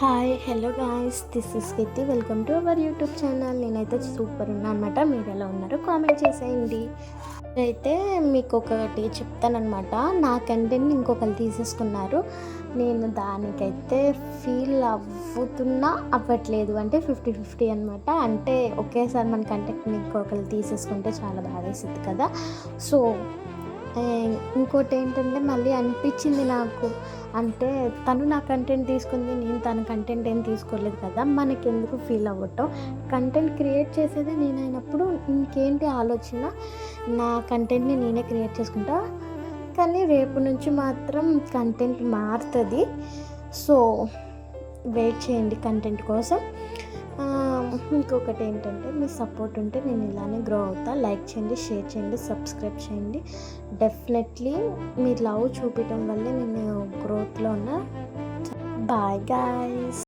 Hi hello guys, this is Keerthi. Welcome to our YouTube channel. నేనైతే super ఉన్నా అనమాట. మీరు ఎలా ఉన్నారో కామెంట్ చేసేయండి. అయితే మీకు ఒకటి చెప్తానమాట. నా కంటెంట్ని ఇంకొకరు తీసేసుకున్నారు. నేను దానికైతే ఫీల్ అవ్వట్లేదు. అంటే 50-50 అనమాట. అంటే ఒకేసారి మన కంటెంట్ని ఇంకొకరు తీసేసుకుంటే చాలా బాధేసింది కదా. సో ఇంకోటి ఏంటంటే మళ్ళీ అనిపించింది నాకు, అంటే తను నా కంటెంట్ తీసుకుంది, నేను తన కంటెంట్ ఏం తీసుకోలేదు కదా, మనకెందుకు ఫీల్ అవ్వటం. కంటెంట్ క్రియేట్ చేసేది నేనైనప్పుడు ఇంకేంటి ఆలోచన, నా కంటెంట్ని నేనే క్రియేట్ చేసుకుంటా. కానీ రేపు నుంచి మాత్రం కంటెంట్ మారుతుంది. సో వెయిట్ చేయండి కంటెంట్ కోసం. ఇంకొకటి ఏంటంటే మీ సపోర్ట్ ఉంటే నేను ఇలానే గ్రో అవుతా. లైక్ చేయండి, షేర్ చేయండి, సబ్స్క్రైబ్ చేయండి. డెఫినెట్లీ మీరు లవ్ చూపించడం వల్లే నేను గ్రోత్లో ఉన్న. Bye guys.